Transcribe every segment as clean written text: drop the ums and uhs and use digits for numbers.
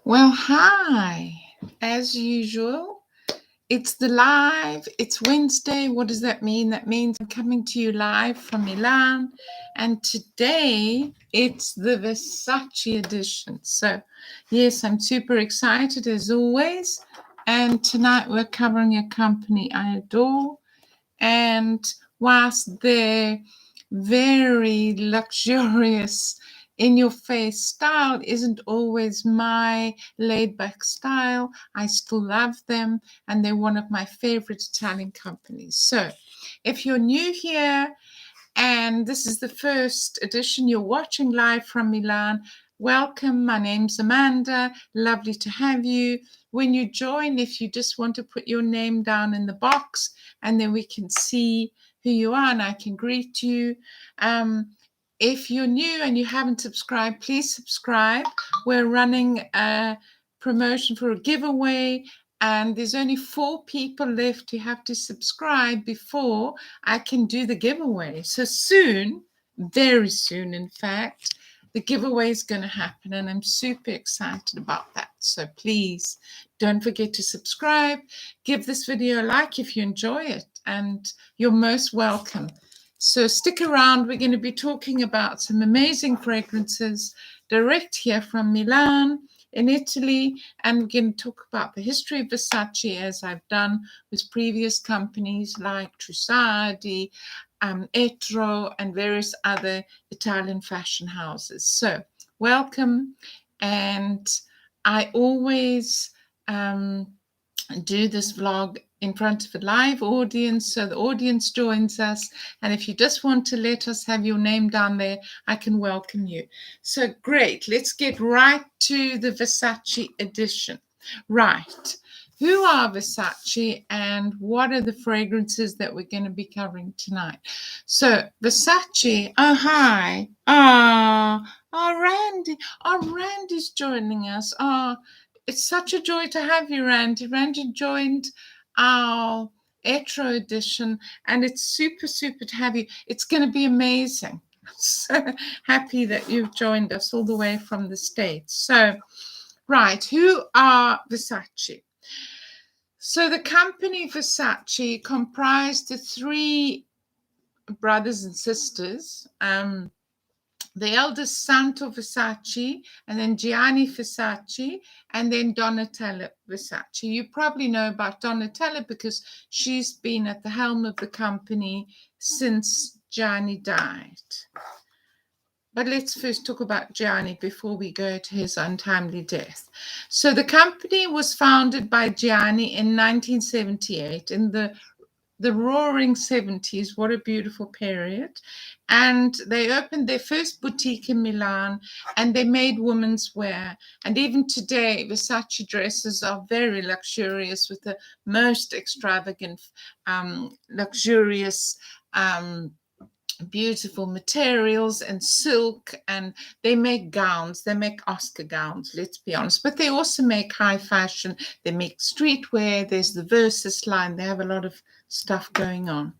Well, hi. As usual, it's the live. It's Wednesday. What does that mean? That means I'm coming to you live from Milan. And today it's the Versace edition. So, yes, I'm super excited as always. And tonight we're covering a company I adore. And whilst they're very luxurious, in your face style isn't always my laid back style, I still love them, and they're one of my favorite Italian companies. So, if you're new here and this is the first edition you're watching live from Milan, welcome. My name's Amanda. Lovely to have you. When you join, if you just want to put your name down in the box, and then we can see who you are and I can greet you. If you're new and you haven't subscribed, please subscribe. We're running a promotion for a giveaway, and there's only 4 people left who have to subscribe before I can do the giveaway. So soon, very soon, in fact, the giveaway is going to happen, and I'm super excited about that. So please don't forget to subscribe. Give this video a like if you enjoy it, and you're most welcome. So stick around. We're going to be talking about some amazing fragrances direct here from Milan in Italy, and we're going to talk about the history of Versace, as I've done with previous companies like Trussardi, Etro, and various other Italian fashion houses. So welcome, and I always do this vlog in front of a live audience, so the audience joins us, and if you just want to let us have your name down there, I can welcome you. So great, let's get right to the Versace edition. Right, who are Versace and what are the fragrances that we're going to be covering tonight? So Versace, oh hi, Randy's joining us. It's such a joy to have you, Randy. Randy joined our Etro edition, and it's super to have you. It's going to be amazing. So happy that you've joined us all the way from the States. So, right, who are Versace? So the company Versace comprised the 3 brothers and sisters. The eldest Santo Versace, and then Gianni Versace, and then Donatella Versace. You probably know about Donatella because she's been at the helm of the company since Gianni died. But let's first talk about Gianni before we go to his untimely death. So the company was founded by Gianni in 1978 in the roaring 70s. What a beautiful period. And they opened their first boutique in Milan, and they made women's wear. And even today, Versace dresses are very luxurious with the most extravagant, luxurious, beautiful materials and silk, and they make gowns. They make Oscar gowns, let's be honest, but they also make high fashion. They make streetwear. There's the Versace line. They have a lot of stuff going on.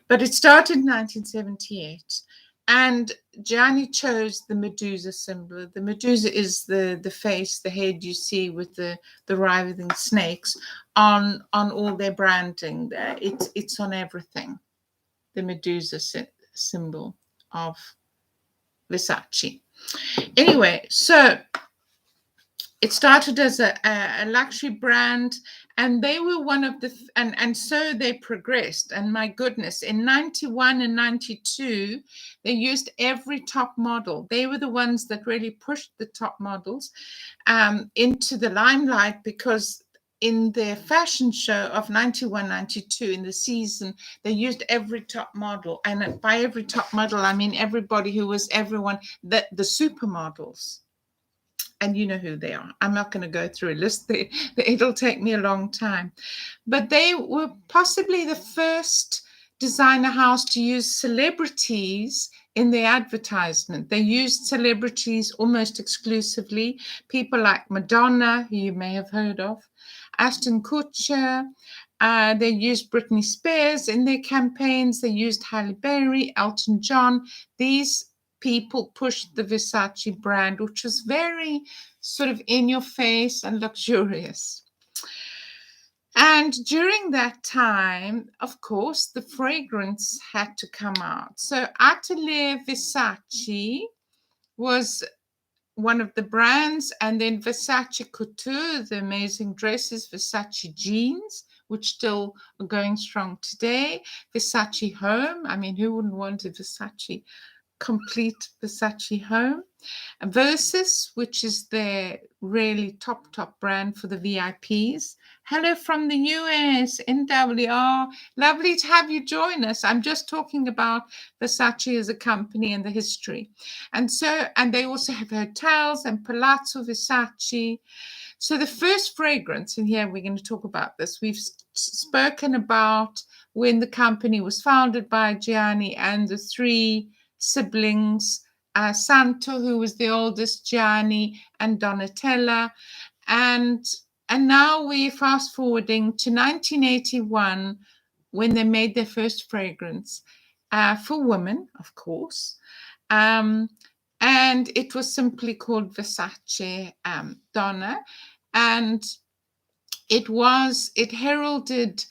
But it started in 1978, and Gianni chose the Medusa symbol. The Medusa is the face, the head you see with the writhing snakes on all their branding. It's on everything. The Medusa symbol of Versace. Anyway, so it started as a luxury brand, and they were one of the, and so they progressed. And my goodness, in 91 and 92, they used every top model. They were the ones that really pushed the top models into the limelight, because in their fashion show of 91, 92, in the season, they used every top model. And by every top model, I mean everybody who was everyone, the supermodels. And you know who they are. I'm not going to go through a list. It'll take me a long time. But they were possibly the first designer house to use celebrities in their advertisement. They used celebrities almost exclusively. People like Madonna, who you may have heard of, Ashton Kutcher. They used Britney Spears in their campaigns. They used Halle Berry, Elton John. These people pushed the Versace brand, which was very sort of in your face and luxurious. And during that time, of course, the fragrance had to come out. So Atelier Versace was one of the brands, and then Versace Couture, the amazing dresses, Versace jeans, which still are going strong today, Versace Home. I mean, who wouldn't want a Versace complete Versace home? Versus, which is their really top brand for the VIPs. Hello from the US, NWR. Lovely to have you join us. I'm just talking about Versace as a company and the history. And they also have hotels and Palazzo Versace. So the first fragrance, and here we're going to talk about this. We've spoken about when the company was founded by Gianni and the three siblings, Santo, who was the oldest, Gianni, and Donatella. And now we're fast forwarding to 1981 when they made their first fragrance for women, of course. And it was simply called Versace Donna. And it heralded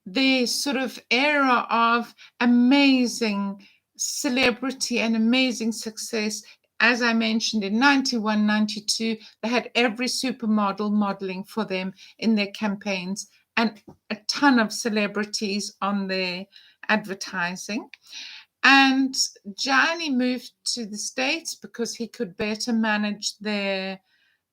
the sort of era of amazing celebrity and amazing success. As I mentioned, in 91, 92, they had every supermodel modeling for them in their campaigns and a ton of celebrities on their advertising. And Gianni moved to the States because he could better manage their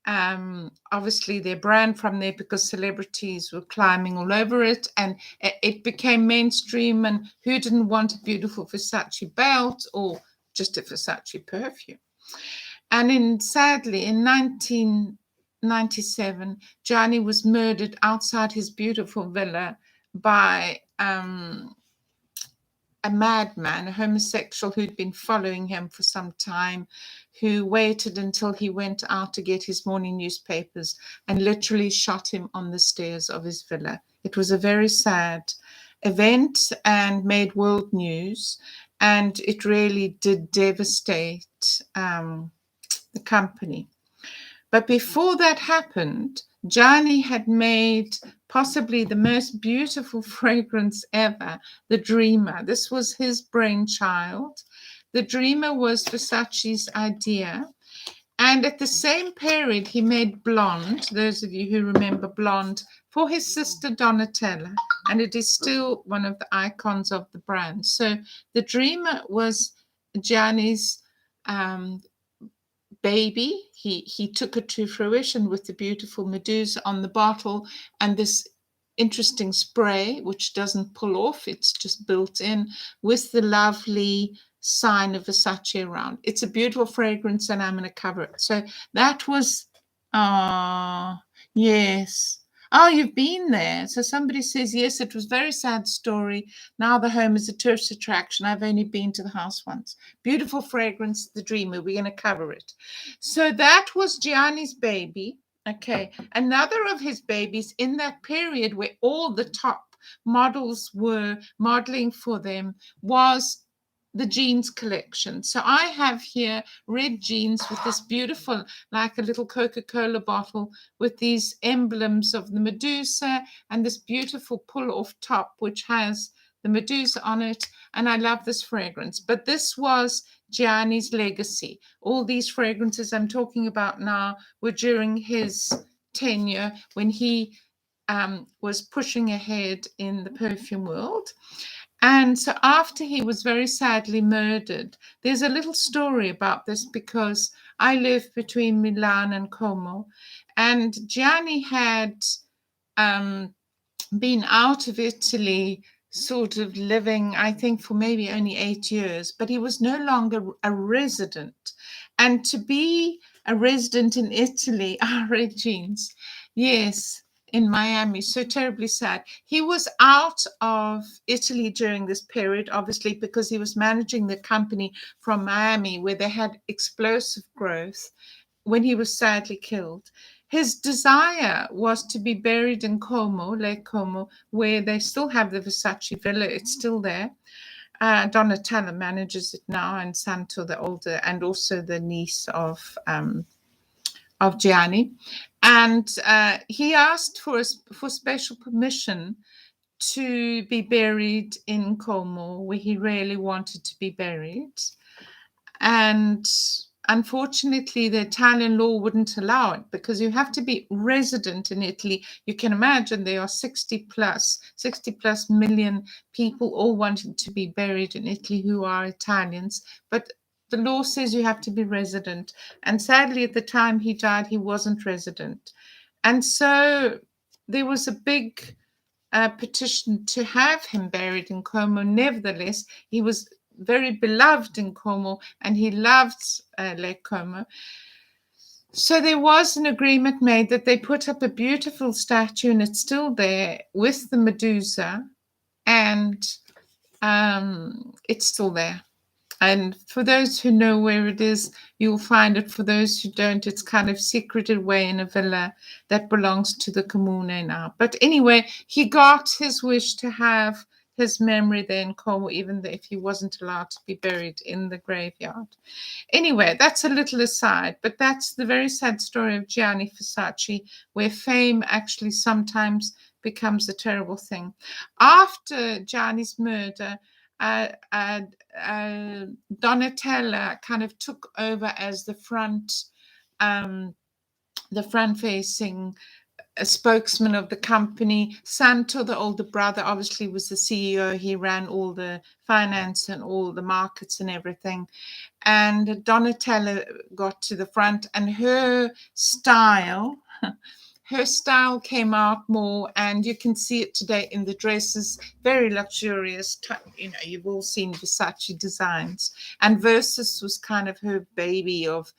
obviously their brand from there, because celebrities were climbing all over it, and it became mainstream. And who didn't want a beautiful Versace belt or just a Versace perfume? And sadly, in 1997, Gianni was murdered outside his beautiful villa by a madman, a homosexual who'd been following him for some time, who waited until he went out to get his morning newspapers and literally shot him on the stairs of his villa. It was a very sad event and made world news, and it really did devastate the company. But before that happened, Gianni had made possibly the most beautiful fragrance ever, the Dreamer. This was his brainchild. The Dreamer was Versace's idea. And at the same period, he made Blonde, those of you who remember Blonde, for his sister Donatella. And it is still one of the icons of the brand. So the Dreamer was Gianni's baby. He took it to fruition with the beautiful Medusa on the bottle and this interesting spray, which doesn't pull off, it's just built in, with the lovely sign of Versace around. It's a beautiful fragrance, and I'm going to cover it. So that was, yes. Oh, you've been there. So somebody says, yes, it was a very sad story. Now the home is a tourist attraction. I've only been to the house once. Beautiful fragrance, the Dreamer. We're going to cover it. So that was Gianni's baby. Okay. Another of his babies in that period where all the top models were modeling for them was the jeans collection. So I have here red jeans with this beautiful, like a little Coca-Cola bottle with these emblems of the Medusa and this beautiful pull-off top, which has the Medusa on it. And I love this fragrance. But this was Gianni's legacy. All these fragrances I'm talking about now were during his tenure when he was pushing ahead in the perfume world. And so after he was very sadly murdered, there's a little story about this, because I live between Milan and Como, and Gianni had been out of Italy, sort of living, I think, for maybe only 8 years, but he was no longer a resident. And to be a resident in Italy, red jeans, yes, in Miami, so terribly sad. He was out of Italy during this period, obviously, because he was managing the company from Miami, where they had explosive growth, when he was sadly killed. His desire was to be buried in Como, Lake Como, where they still have the Versace villa. It's still there. Donatella manages it now, and Santo, the older, and also the niece of Gianni. And he asked for special permission to be buried in Como, where he really wanted to be buried. And unfortunately, the Italian law wouldn't allow it, because you have to be resident in Italy. You can imagine there are 60 plus million people all wanting to be buried in Italy who are Italians. But the law says you have to be resident. And sadly, at the time he died, he wasn't resident. And so there was a big petition to have him buried in Como. Nevertheless, he was very beloved in Como, and he loved Lake Como. So there was an agreement made that they put up a beautiful statue, and it's still there, with the Medusa, and it's still there. And for those who know where it is, you'll find it. For those who don't, it's kind of secreted away in a villa that belongs to the Comune now. But anyway, he got his wish to have his memory there in Como, even if he wasn't allowed to be buried in the graveyard. Anyway, that's a little aside, but that's the very sad story of Gianni Versace, where fame actually sometimes becomes a terrible thing. After Gianni's murder, Donatella kind of took over as the front-facing spokesman of the company. Santo, the older brother, obviously was the CEO. He ran all the finance and all the markets and everything. And Donatella got to the front, and her style came out more, and you can see it today in the dresses, very luxurious. You've all seen Versace designs, and Versace was kind of her baby of,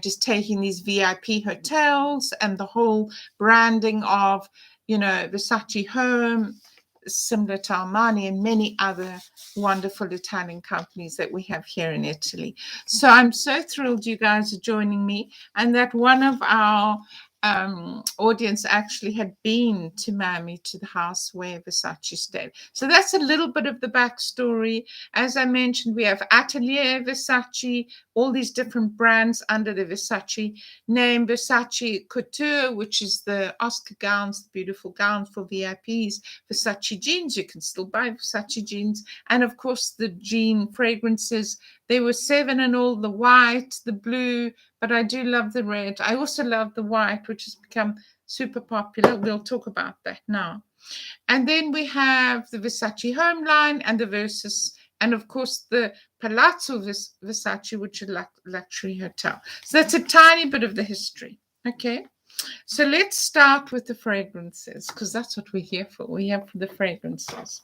just taking these VIP hotels and the whole branding of, Versace home, similar to Armani and many other wonderful Italian companies that we have here in Italy. So I'm so thrilled you guys are joining me, and that one of our audience actually had been to Miami, to the house where Versace stayed. So that's a little bit of the backstory. As I mentioned, we have Atelier Versace, all these different brands under the Versace name. Versace Couture, which is the Oscar gowns, the beautiful gowns for VIPs. Versace jeans, you can still buy Versace jeans. And of course, the jean fragrances. There were 7 in all: the white, the blue, but I do love the red. I also love the white, which has become super popular. We'll talk about that now. And then we have the Versace home line and the Versus, and of course the Palazzo Versace, which is a luxury hotel. So that's a tiny bit of the history. Okay, so let's start with the fragrances, because that's what we're here for. We're here for the fragrances.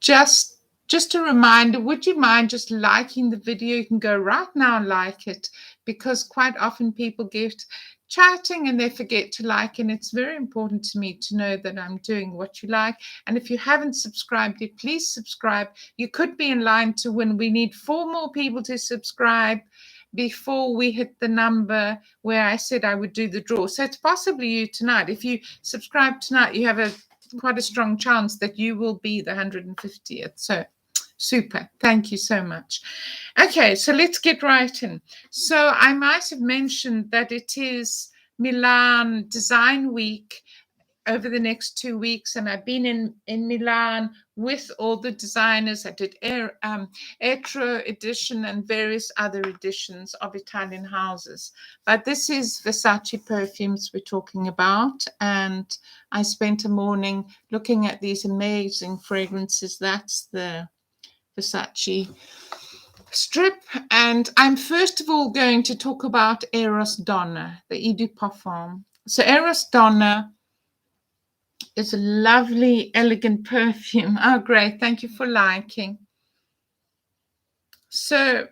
Just a reminder, would you mind just liking the video? You can go right now and like it, because quite often people get chatting and they forget to like, and it's very important to me to know that I'm doing what you like. And if you haven't subscribed yet, please subscribe. You could be in line to win. We need 4 more people to subscribe before we hit the number where I said I would do the draw. So it's possibly you tonight. If you subscribe tonight, you have quite a strong chance that you will be the 150th. So super. Thank you so much. Okay, so let's get right in. So I might have mentioned that it is Milan Design Week over the next 2 weeks, and I've been in Milan with all the designers. I did Etro edition and various other editions of Italian houses. But this is Versace perfumes we're talking about, and I spent a morning looking at these amazing fragrances. That's the Versace strip, and I'm first of all going to talk about EROS Donna, the Eau de Parfum. So EROS Donna is a lovely, elegant perfume. Oh, great. Thank you for liking. So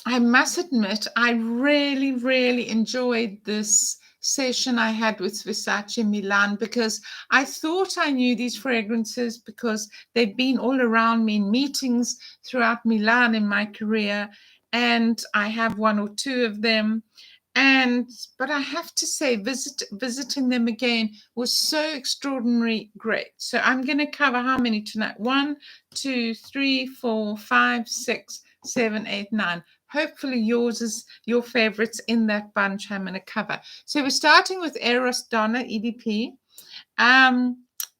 I must admit, I really, really enjoyed this session I had with Versace in Milan, because I thought I knew these fragrances because they've been all around me in meetings throughout Milan in my career, and I have 1 or 2 of them. But I have to say, visiting them again was so extraordinarily great. So I'm going to cover how many tonight? 1, 2, 3, 4, 5, 6, 7, 8, 9. Hopefully yours is your favorites in that bunch I'm going to cover. So we're starting with EROS Donna Edp.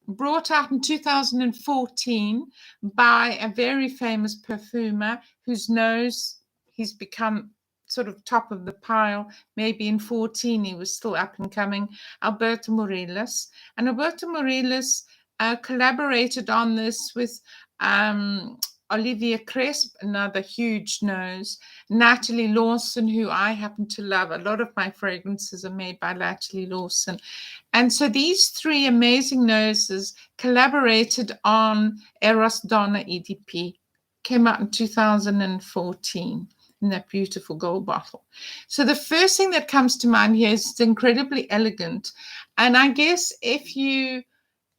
Brought out in 2014 by a very famous perfumer whose nose he's become sort of top of the pile. Maybe in 14 he was still up and coming, Alberto Morelos. And Alberto Morelos collaborated on this with Olivia Cresp, another huge nose, Natalie Lawson, who I happen to love. A lot of my fragrances are made by Natalie Lawson. And so these three amazing noses collaborated on Eros Donna Edp. Came out in 2014 in that beautiful gold bottle. So the first thing that comes to mind here is it's incredibly elegant. And I guess if you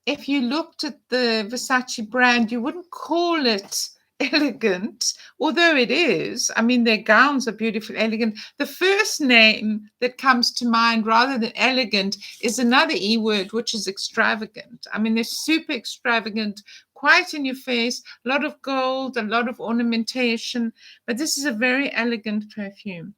looked at the Versace brand, you wouldn't call it elegant, although it is. I mean, their gowns are beautifully elegant. The first name that comes to mind rather than elegant is another E word, which is extravagant. I mean, they're super extravagant, quite in your face, a lot of gold, a lot of ornamentation, but this is a very elegant perfume.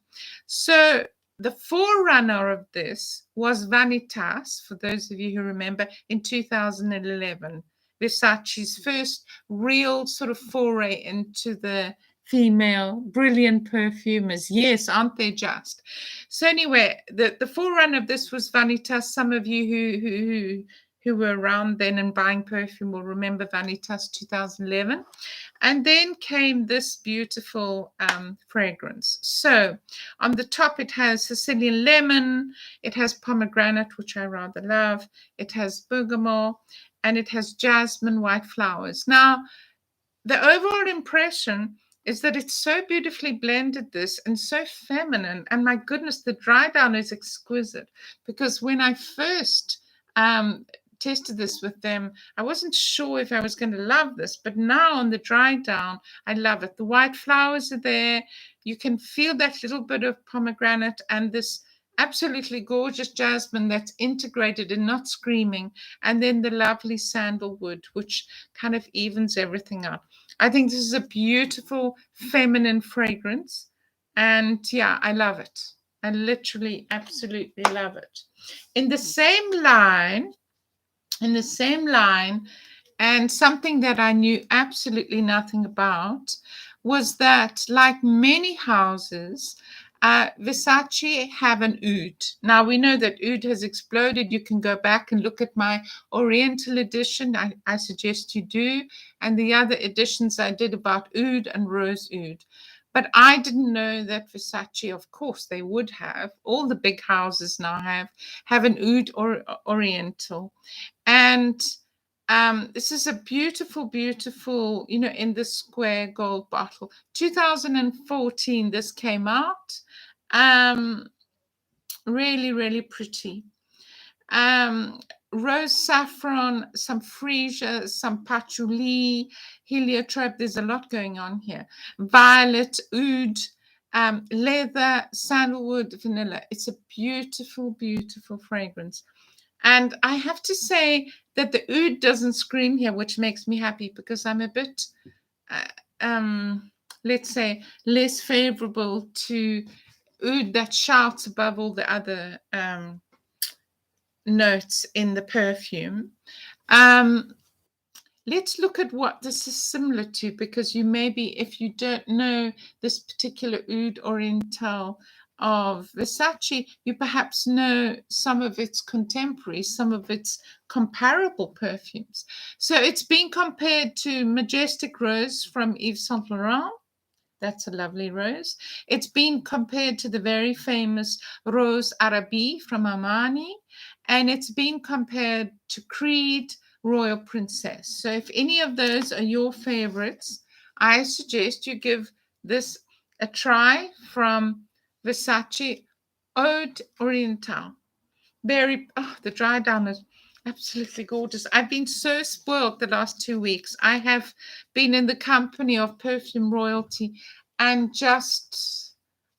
So the forerunner of this was Vanitas, for those of you who remember, in 2011. Versace's first real sort of foray into the female brilliant perfumers. Yes, aren't they just? So anyway, the forerunner of this was Vanitas. Some of you who were around then and buying perfume will remember Vanitas 2011. And then came this beautiful fragrance. So on the top, it has Sicilian lemon, it has pomegranate, which I rather love, it has bergamot, and it has jasmine white flowers. Now, the overall impression is that it's so beautifully blended, this, and so feminine. And my goodness, the dry down is exquisite, because when I first tested this with them, I wasn't sure if I was going to love this, but now on the dry down, I love it. The white flowers are there. You can feel that little bit of pomegranate and this absolutely gorgeous jasmine that's integrated and not screaming, and then the lovely sandalwood, which kind of evens everything up. I think this is a beautiful feminine fragrance, and yeah, I love it. I literally absolutely love it. In the same line, and something that I knew absolutely nothing about was that, like many houses, Versace have an oud. Now, we know that oud has exploded. You can go back and look at my Oriental edition. I suggest you do. And the other editions I did about oud and rose oud. But I didn't know that Versace, of course, they would have. All the big houses now have an oud or Oriental. And this is a beautiful, beautiful, in the square gold bottle. 2014, this came out. Really, really pretty. Rose saffron, some freesia, some patchouli, heliotrope. There's a lot going on here. Violet, oud, leather, sandalwood, vanilla. It's a beautiful, beautiful fragrance. And I have to say that the oud doesn't scream here, which makes me happy, because I'm a bit, let's say, less favorable to oud that shouts above all the other notes in the perfume. Let's look at what this is similar to, because you maybe, if you don't know this particular oud Oriental of Versace, you perhaps know some of its contemporaries, some of its comparable perfumes. So it's been compared to Majestic Rose from Yves Saint Laurent. That's a lovely rose. It's been compared to the very famous Rose Arabi from Armani, and it's been compared to Creed Royal Princess. So if any of those are your favorites, I suggest you give this a try from Versace Eau Oriental. The dry down is absolutely gorgeous. I've been so spoiled the last 2 weeks. I have been in the company of perfume royalty and just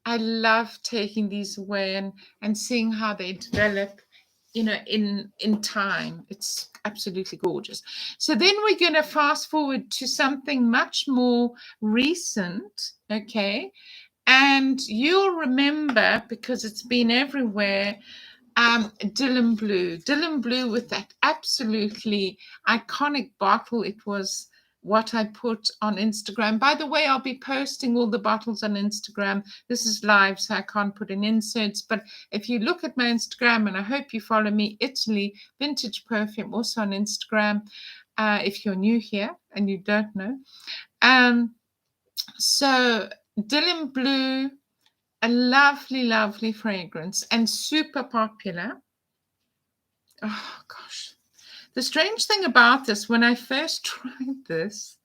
I love taking these away and seeing how they develop, in time. It's absolutely gorgeous. So then we're going to fast forward to something much more recent, okay? And you'll remember, because it's been everywhere, Dylan Blue with that absolutely iconic bottle. It was what I put on Instagram. By the way, I'll be posting all the bottles on Instagram. This is live, so I can't put in inserts. But if you look at my Instagram, and I hope you follow me, Italy Vintage Perfume, also on Instagram, if you're new here and you don't know. So Dylan Blue, a lovely, lovely fragrance and super popular. Oh gosh. The strange thing about this, when I first tried this,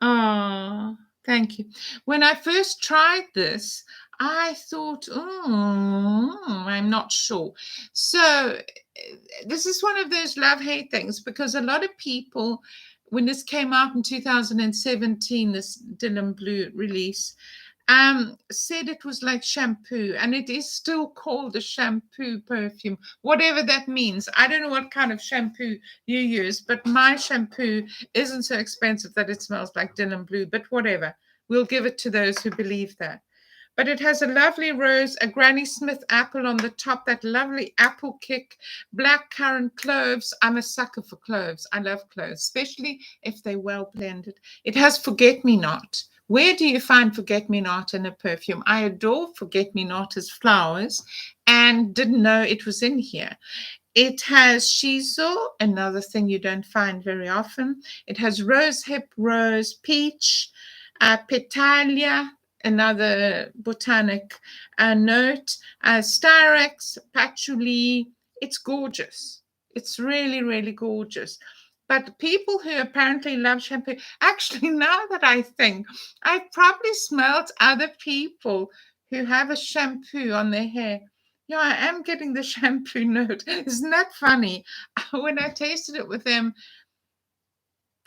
oh, thank you. When I first tried this, I thought, I'm not sure. So this is one of those love-hate things, because a lot of people, when this came out in 2017, this Dylan Blue release, said it was like shampoo, and it is still called a shampoo perfume, whatever that means. I don't know what kind of shampoo you use, but my shampoo isn't so expensive that it smells like Dylan Blue, but whatever. We'll give it to those who believe that. But it has a lovely rose, a Granny Smith apple on the top, that lovely apple kick, black currant cloves. I'm a sucker for cloves. I love cloves, especially if they're well blended. It has forget-me-not. Where do you find forget-me-not in a perfume? I adore forget-me-not as flowers and didn't know it was in here. It has shiso, another thing you don't find very often. It has rosehip, rose, peach, petalia, another botanic note, styrax, patchouli. It's gorgeous. It's really, really gorgeous. But people who apparently love shampoo, actually, now that I think, I've probably smelled other people who have a shampoo on their hair. Yeah, I am getting the shampoo note. Isn't that funny? When I tasted it with them,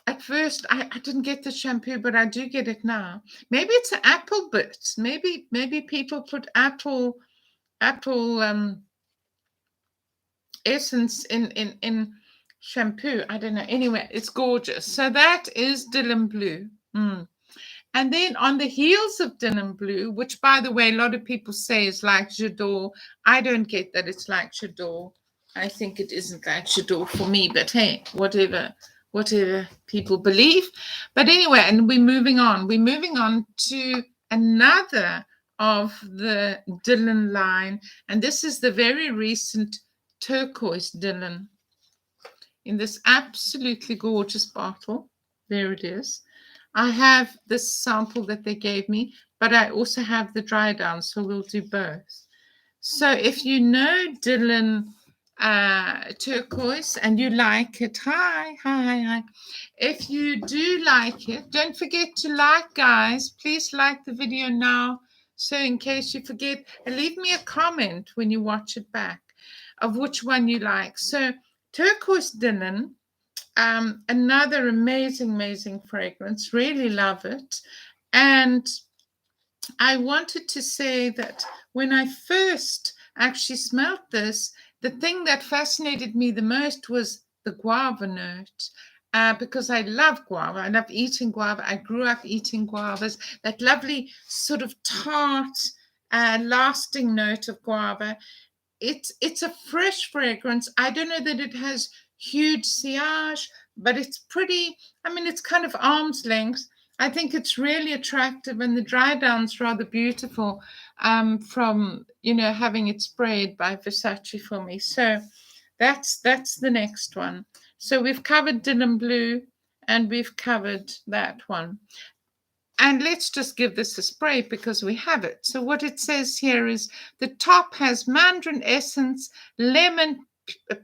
at first I didn't get the shampoo, but I do get it now. Maybe it's an apple bit. Maybe people put apple essence in shampoo. I don't know. Anyway, it's gorgeous. So that is Dylan Blue. And then on the heels of Dylan Blue, which, by the way, a lot of people say is like J'adore. I don't get that it's like J'adore. I think it isn't like J'adore for me, but hey, whatever people believe. But anyway, and we're moving on. We're moving on to another of the Dylan line, and this is the very recent turquoise Dylan in this absolutely gorgeous bottle. There it is. I have this sample that they gave me, but I also have the dry down, so we'll do both. So if you know Dylan turquoise and you like it, hi. If you do like it, don't forget to like, guys. Please like the video now. So in case you forget, leave me a comment when you watch it back of which one you like. So turquoise Dylan, another amazing fragrance. Really love it. And I wanted to say that when I first actually smelled this, the thing that fascinated me the most was the guava note. Because I love guava. I love eating guava. I grew up eating guavas. That lovely sort of tart, lasting note of guava. It's a fresh fragrance. I don't know that it has huge sillage, but it's pretty. I mean, it's kind of arm's length. I think it's really attractive, and the dry down's rather beautiful from having it sprayed by Versace for me. So that's the next one. So we've covered Dylan Blue and we've covered that one. And let's just give this a spray because we have it. So what it says here is the top has mandarin essence, lemon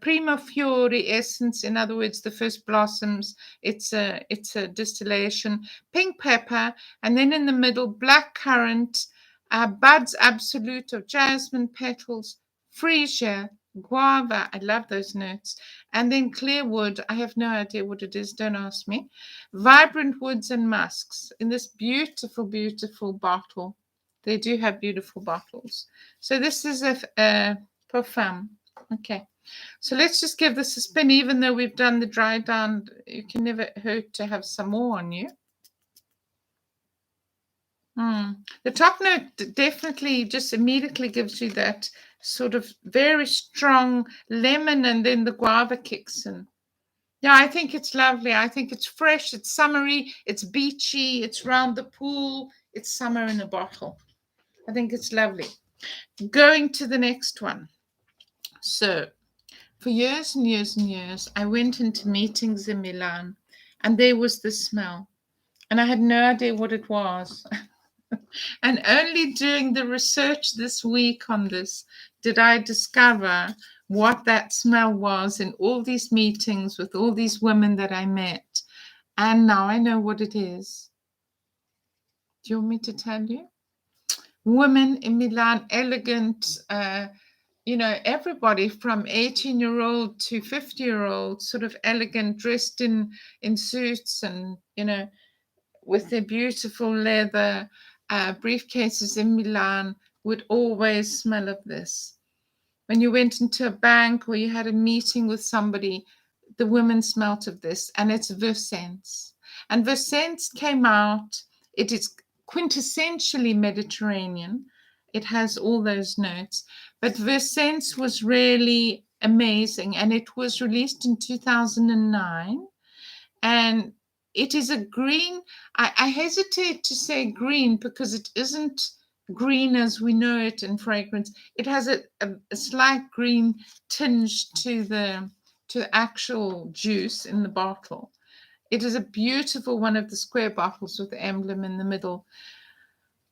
prima fiori essence, in other words, the first blossoms. It's a distillation, pink pepper, and then in the middle, black currant, buds absolute of jasmine petals, freesia, guava. I love those notes. And then clear wood. I have no idea what it is. Don't ask me. Vibrant woods and musks in this beautiful bottle. They do have beautiful bottles. So this is a for Femme. Okay. So let's just give this a spin. Even though we've done the dry down, you can never hurt to have some more on you. The top note definitely just immediately gives you that sort of very strong lemon, and then the guava kicks in. Yeah, I think it's lovely. I think it's fresh, it's summery, it's beachy, it's round the pool, it's summer in a bottle. I think it's lovely. Going to the next one. So, for years and years and years, I went into meetings in Milan, and there was this smell, and I had no idea what it was. And only doing the research this week on this did I discover what that smell was in all these meetings with all these women that I met. And now I know what it is. Do you want me to tell you? Women in Milan, elegant, everybody from 18-year-old to 50-year-old, sort of elegant, dressed in suits and, with their beautiful leather briefcases in Milan, would always smell of this. When you went into a bank or you had a meeting with somebody, the women smelt of this, and it's Versace. And Versace came out, it is quintessentially Mediterranean. It has all those notes, but Versace was really amazing, and it was released in 2009. And it is a green. I hesitate to say green because it isn't green as we know it in fragrance. It has a slight green tinge to the actual juice in the bottle. It is a beautiful one of the square bottles with the emblem in the middle.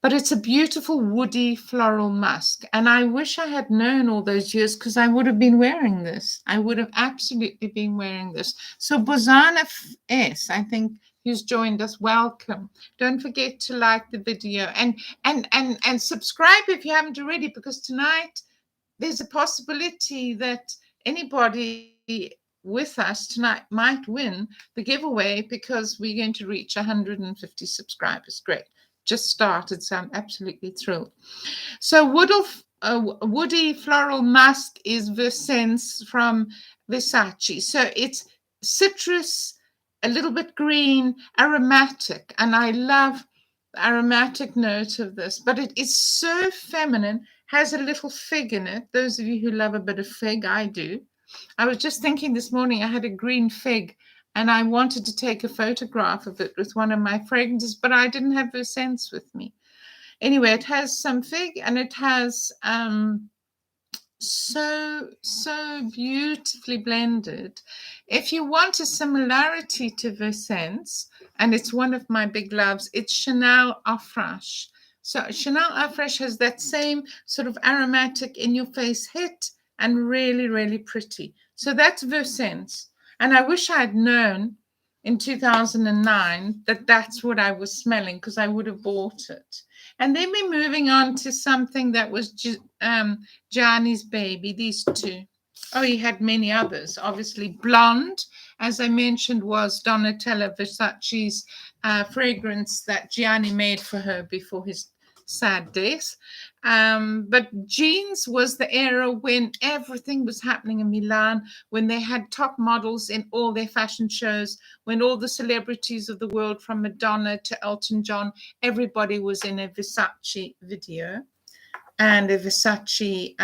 But it's a beautiful woody floral musk. And I wish I had known all those years, because I would have been wearing this. I would have absolutely been wearing this. So Bozana S, I think, who's joined us, welcome. Don't forget to like the video and subscribe if you haven't already, because tonight there's a possibility that anybody with us tonight might win the giveaway, because we're going to reach 150 subscribers. Great. Just started, so I'm absolutely thrilled. So woody floral musk is Versace from Versace. So it's citrus, a little bit green, aromatic, and I love the aromatic note of this, but it is so feminine, has a little fig in it. Those of you who love a bit of fig, I do. I was just thinking this morning, I had a green fig, and I wanted to take a photograph of it with one of my fragrances, but I didn't have Versace with me. Anyway, it has some fig, and it has so beautifully blended. If you want a similarity to Versace, and it's one of my big loves, it's Chanel Eau Fraiche. So Chanel Eau Fraiche has that same sort of aromatic, in-your-face hit, and really, really pretty. So that's Versace. And I wish I had known in 2009 that that's what I was smelling, because I would have bought it. And then we're moving on to something that was Gianni's baby, these two. Oh, he had many others. Obviously, Blonde, as I mentioned, was Donna Edp Versace's fragrance that Gianni made for her before his sad death. But jeans was the era when everything was happening in Milan, when they had top models in all their fashion shows, when all the celebrities of the world, from Madonna to Elton John, everybody was in a Versace video and a Versace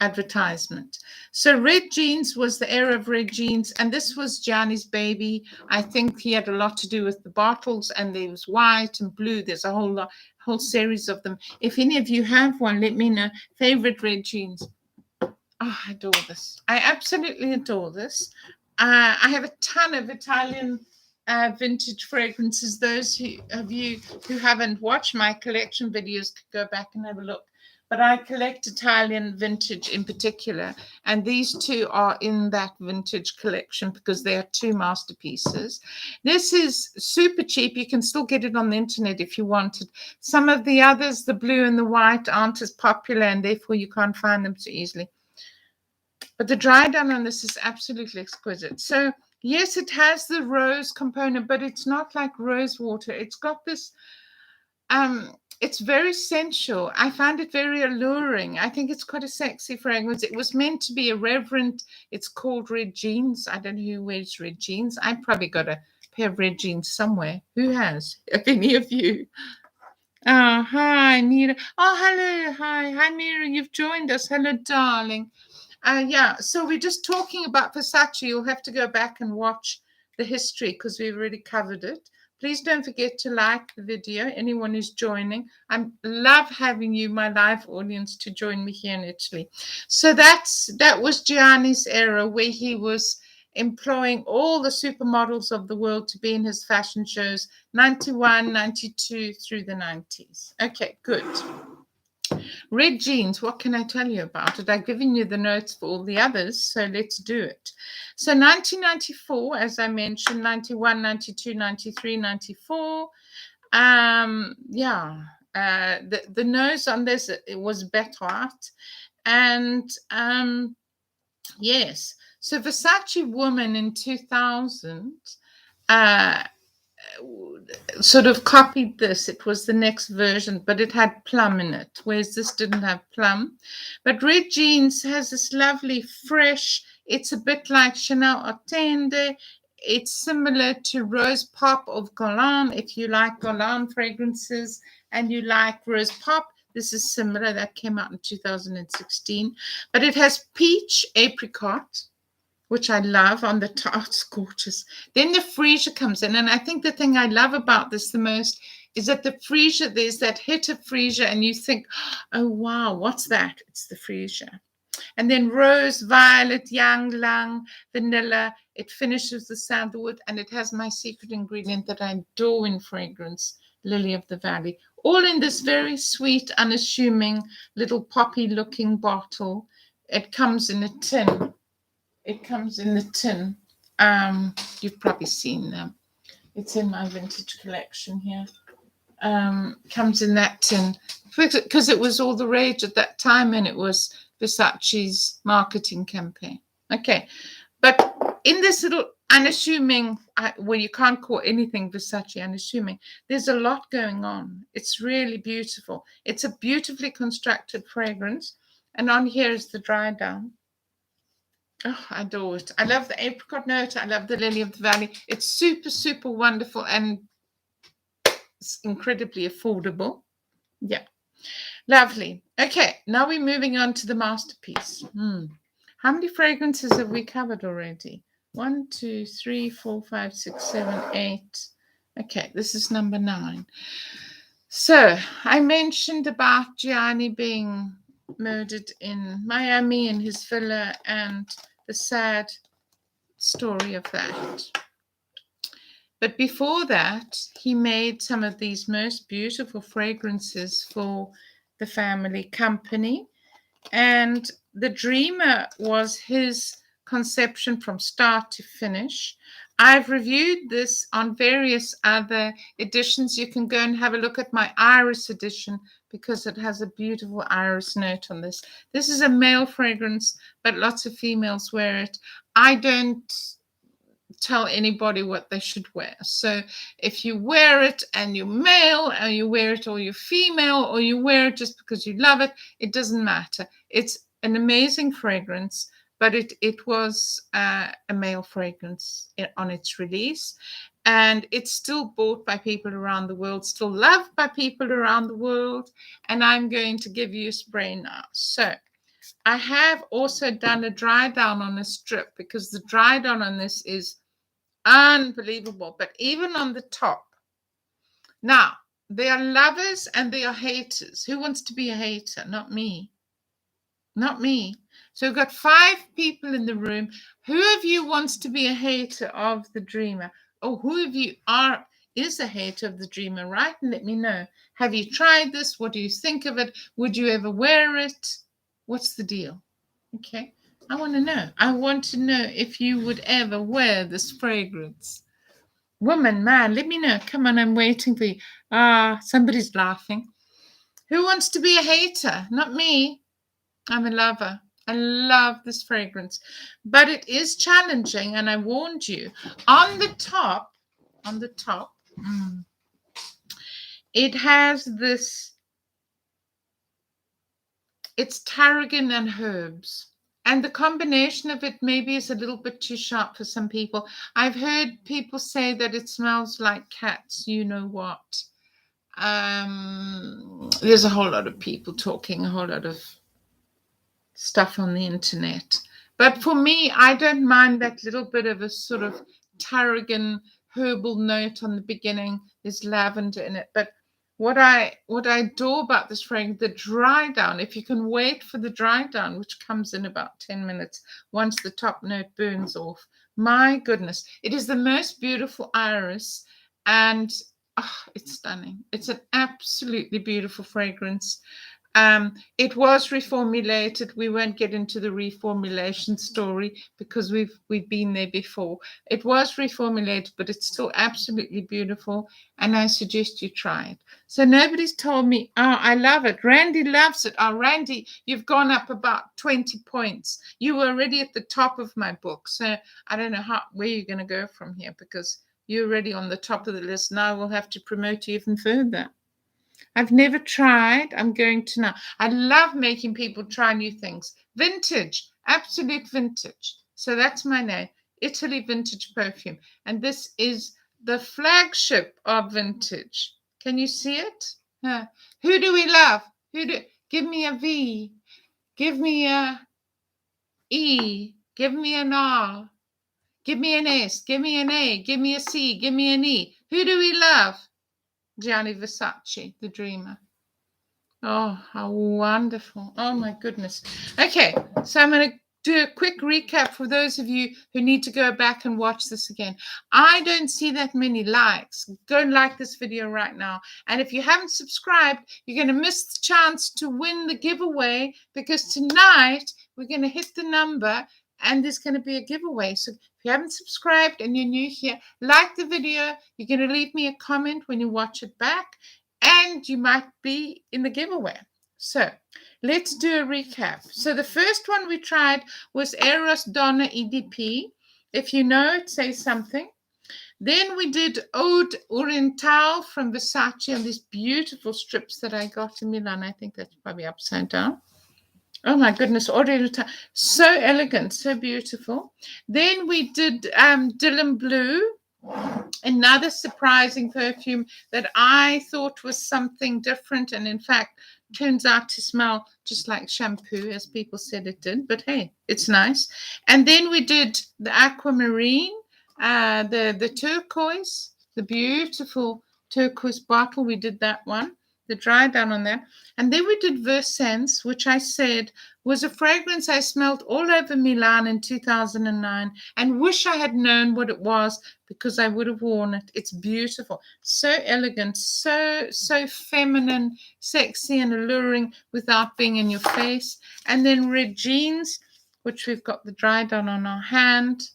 advertisement. So red jeans was the era of red jeans, and this was Gianni's baby. I think he had a lot to do with the bottles, and there was white and blue. There's a whole series of them. If any of you have one, let me know. Favorite red jeans. Oh, I adore this. I absolutely adore this. I have a ton of Italian vintage fragrances. Those of you who haven't watched my collection videos could go back and have a look. But I collect Italian vintage in particular, and these two are in that vintage collection because they are two masterpieces. This is super cheap. You can still get it on the internet if you want it. Some of the others, the blue and the white, aren't as popular, and therefore you can't find them so easily. But the dry down on this is absolutely exquisite. So yes, it has the rose component, but it's not like rose water. It's got this It's very sensual. I find it very alluring. I think it's quite a sexy fragrance. It was meant to be irreverent. It's called red jeans. I don't know who wears red jeans. I probably got a pair of red jeans somewhere. Who has? If any of you? Oh, hi, Mira. Oh, hello. Hi, Mira. You've joined us. Hello, darling. Yeah, so we're just talking about Versace. You'll have to go back and watch the history because we've already covered it. Please don't forget to like the video, anyone who's joining. I love having you, my live audience, to join me here in Italy. So that was Gianni's era, where he was employing all the supermodels of the world to be in his fashion shows, 91, 92 through the 90s. Okay, good. Red jeans, what can I tell you about it? I've given you the notes for all the others, so let's do it. So 1994, as I mentioned, 91, 92, 93, 94. Yeah, the nose on this, it was better. And yes, so Versace Woman in 2000 sort of copied this. It was the next version, but it had plum in it, whereas this didn't have plum. But red jeans has this lovely fresh, it's a bit like Chanel Attende. It's similar to Rose Pop of Golan. If you like Golan fragrances and you like Rose Pop, this is similar. That came out in 2016. But it has peach apricot, which I love on the top. It's gorgeous. Then the freesia comes in. And I think the thing I love about this the most is that the freesia, there's that hit of freesia and you think, oh, wow, what's that? It's the freesia. And then rose, violet, ylang ylang, vanilla. It finishes the sandalwood and it has my secret ingredient that I adore in fragrance, Lily of the Valley. All in this very sweet, unassuming little poppy-looking bottle. It comes in a tin. It comes in the tin. You've probably seen them. It's in my vintage collection here. Comes in that tin because it was all the rage at that time and it was Versace's marketing campaign. Okay, but in this little unassuming, well, you can't call anything Versace unassuming. There's a lot going on. It's really beautiful. It's a beautifully constructed fragrance. And on here is the dry down. Oh, I adore it. I love the apricot note. I love the Lily of the Valley. It's super, super wonderful and it's incredibly affordable. Yeah, lovely. Okay, now we're moving on to the masterpiece. How many fragrances have we covered already? 1, 2, 3, 4, 5, 6, 7, 8. Okay, this is number 9. So I mentioned about Gianni being murdered in Miami in his villa and the sad story of that. But before that, he made some of these most beautiful fragrances for the family company. And the Dreamer was his conception from start to finish. I've reviewed this on various other editions. You can go and have a look at my Iris edition because it has a beautiful iris note on this. This is a male fragrance, but lots of females wear it. I don't tell anybody what they should wear. So if you wear it and you're male, or you wear it or you're female, or you wear it just because you love it, it doesn't matter. It's an amazing fragrance, but it was a male fragrance on its release. And it's still bought by people around the world, still loved by people around the world. And I'm going to give you a spray now. So I have also done a dry down on a strip because the dry down on this is unbelievable. But even on the top, now there are lovers and there are haters. Who wants to be a hater? Not me. Not me. So we've got 5 people in the room. Who of you wants to be a hater of the Dreamer? Or who of you is a hater of the Dreamer? Write and let me know. Have you tried this? What do you think of it? Would you ever wear it? What's the deal? Okay. I want to know. I want to know if you would ever wear this fragrance. Woman, man, let me know. Come on, I'm waiting for you. Somebody's laughing. Who wants to be a hater? Not me. I'm a lover. I love this fragrance. But it is challenging, and I warned you. On the top, it has this It's tarragon and herbs. And the combination of it maybe is a little bit too sharp for some people. I've heard people say that it smells like cats, you know what. There's a whole lot of people talking, a whole lot of stuff on the internet. But for me, I don't mind that little bit of a sort of tarragon herbal note on the beginning. There's lavender in it. But what I adore about this fragrance, the dry down, if you can wait for the dry down, which comes in about 10 minutes once the top note burns off. My goodness, it is the most beautiful iris, and it's stunning. It's an absolutely beautiful fragrance. It was reformulated. We won't get into the reformulation story because we've been there before. It was reformulated, but it's still absolutely beautiful, and I suggest you try it. So nobody's told me, oh, I love it. Randy loves it. Oh, Randy, you've gone up about 20 points. You were already at the top of my book. So I don't know where you're going to go from here, because you're already on the top of the list. Now we'll have to promote you even further. I've never tried. I'm going to now. I love making people try new things. Vintage, absolute vintage. So that's my name, Italy Vintage Perfume. And this is the flagship of vintage. Can you see it? Who do we love? Give me a V. Give me a E. Give me an R. Give me an S. Give me an A. Give me a C. Give me an E. Who do we love? Gianni Versace, the dreamer. Oh, how wonderful. Oh, my goodness. Okay, so I'm going to do a quick recap for those of you who need to go back and watch this again. I don't see that many likes. Go and like this video right now. And if you haven't subscribed, you're going to miss the chance to win the giveaway, because tonight we're going to hit the number and there's going to be a giveaway. So if you haven't subscribed and you're new here, like the video. You're going to leave me a comment when you watch it back, and you might be in the giveaway. So let's do a recap. So the first one we tried was EROS Donna Edp. If you know it, say something. Then we did ORIENTAL from Versace on these beautiful strips that I got in Milan. I think that's probably upside down. Oh my goodness, ORIENTAL. So elegant, so beautiful. Then we did Dylan Blue, another surprising perfume that I thought was something different, and in fact turns out to smell just like shampoo, as people said it did, but hey, it's nice. And then we did the aquamarine, the turquoise, the beautiful turquoise bottle. We did that one, the dry down on that. And then we did Versace, which I said was a fragrance I smelled all over Milan in 2009 and wish I had known what it was, because I would have worn it. It's beautiful, so elegant, so feminine, sexy and alluring without being in your face. And then Red Jeans, which we've got the dry down on our hand.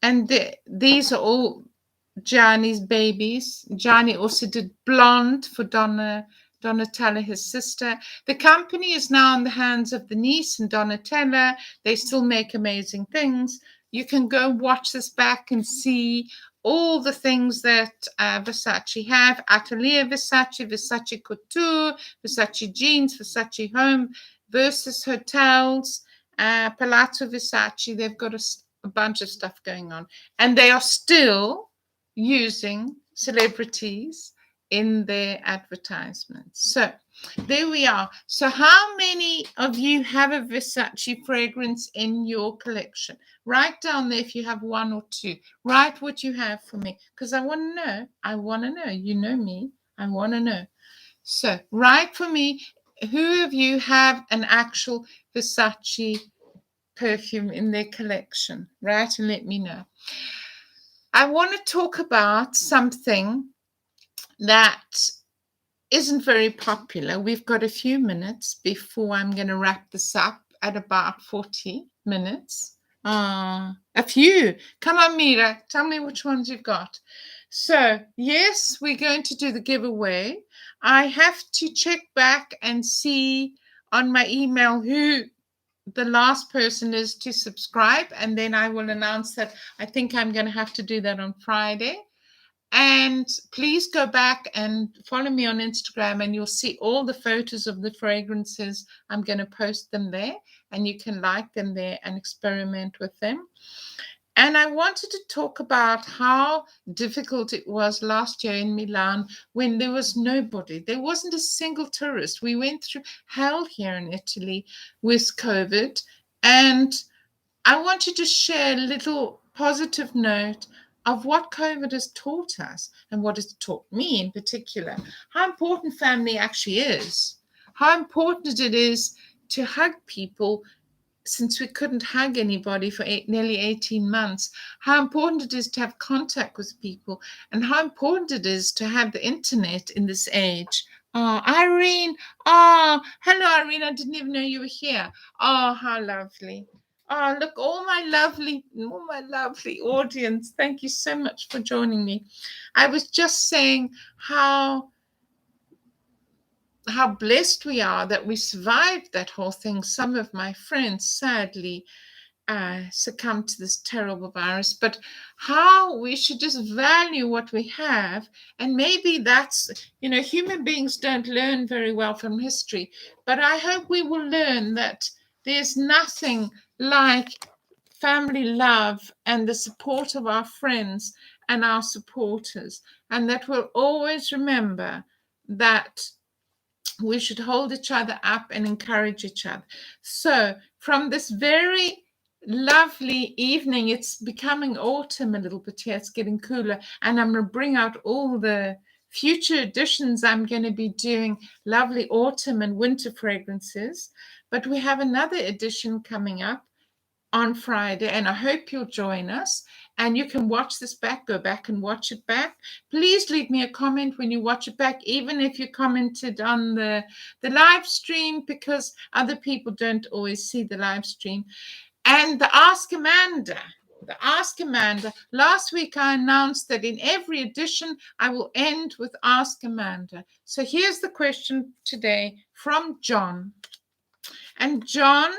And these are all Gianni's babies. Gianni also did Blonde for Donna Donatella, his sister. The company is now in the hands of the niece and Donatella. They still make amazing things. You can go watch this back and see all the things that Versace have. Atelier Versace, Versace Couture, Versace Jeans, Versace Home, Versus Hotels, Palazzo Versace. They've got a bunch of stuff going on. And they are still using celebrities in their advertisements. So there we are. So how many of you have a Versace fragrance in your collection? Write down there if you have one or two. Write what you have for me, because I want to know. I want to know. You know me. I want to know. So write for me, who of you have an actual Versace perfume in their collection? Write and let me know. I want to talk about something that isn't very popular. We've got a few minutes before I'm going to wrap this up at about 40 minutes. A few. Come on, Mira. Tell me which ones you've got. So, yes, we're going to do the giveaway. I have to check back and see on my email who the last person is to subscribe, and then I will announce that. I think I'm going to have to do that on Friday. And please go back and follow me on Instagram, and you'll see all the photos of the fragrances. I'm going to post them there, and you can like them there and experiment with them. And I wanted to talk about how difficult it was last year in Milan when there was nobody. There wasn't a single tourist. We went through hell here in Italy with COVID. And I wanted to share a little positive note of what COVID has taught us and what it's taught me in particular. How important family actually is. How important it is to hug people since we couldn't hug anybody for nearly 18 months, how important it is to have contact with people, and how important it is to have the internet in this age. Oh, Irene. Oh, hello, Irene. I didn't even know you were here. Oh, how lovely. Oh, look, all my lovely audience. Thank you so much for joining me. I was just saying how blessed we are that we survived that whole thing. Some of my friends sadly succumbed to this terrible virus, but how we should just value what we have. And maybe that's, human beings don't learn very well from history, but I hope we will learn that there's nothing like family love and the support of our friends and our supporters, and that we'll always remember that we should hold each other up and encourage each other. So from this very lovely evening, it's becoming autumn a little bit here. It's getting cooler, and I'm going to bring out all the future editions. I'm going to be doing lovely autumn and winter fragrances, but we have another edition coming up on Friday, and I hope you'll join us. And you can watch this back, go back and watch it back. Please leave me a comment when you watch it back, even if you commented on the live stream, because other people don't always see the live stream. And the Ask Amanda. Last week I announced that in every edition I will end with Ask Amanda. So here's the question today from John. And John,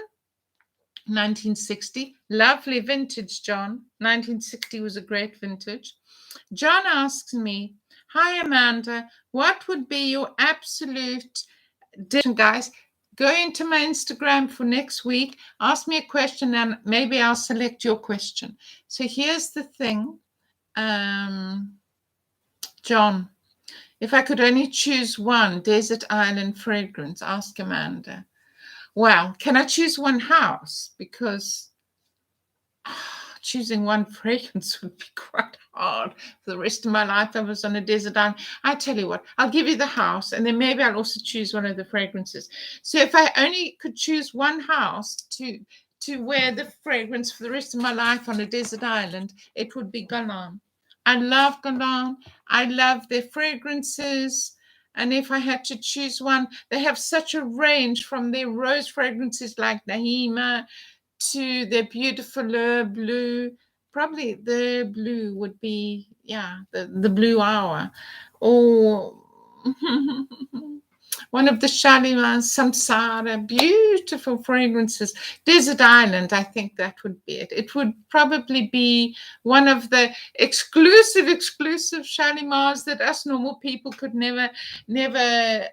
1960, lovely vintage, John. 1960 was a great vintage. John asks me, hi, Amanda, what would be your absolute, guys, go into my Instagram for next week, ask me a question, and maybe I'll select your question. So here's the thing, John, if I could only choose one desert island fragrance, ask Amanda. Well, can I choose one house? Because choosing one fragrance would be quite hard for the rest of my life. I was on a desert island. I tell you what, I'll give you the house, and then maybe I'll also choose one of the fragrances. So if I only could choose one house to wear the fragrance for the rest of my life on a desert island, it would be Galan. I love Galan. I love their fragrances. And if I had to choose one, they have such a range from their rose fragrances like Nahima to their beautiful blue. Probably the blue would be, the blue hour. Or one of the Shalimar, Samsara, beautiful fragrances. Desert Island, I think that would be it. It would probably be one of the exclusive Shalimars that us normal people could never get,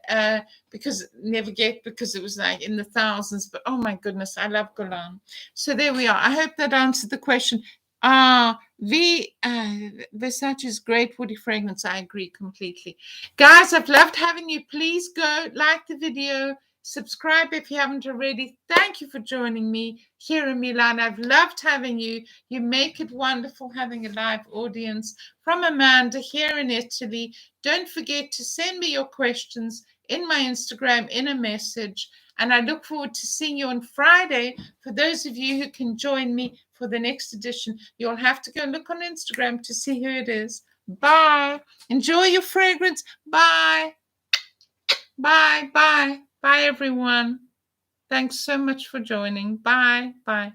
because it was like in the thousands. But oh my goodness, I love Golan. So there we are. I hope that answered the question. Versace's great woody fragrance. I agree completely. Guys, I've loved having you. Please go like the video, subscribe if you haven't already. Thank you for joining me here in Milan. I've loved having you. You make it wonderful having a live audience. From Amanda here in Italy. Don't forget to send me your questions in my Instagram in a message. And I look forward to seeing you on Friday. For those of you who can join me for the next edition, you'll have to go look on Instagram to see who it is. Bye. Enjoy your fragrance. Bye. Bye. Bye. Bye, everyone. Thanks so much for joining. Bye. Bye.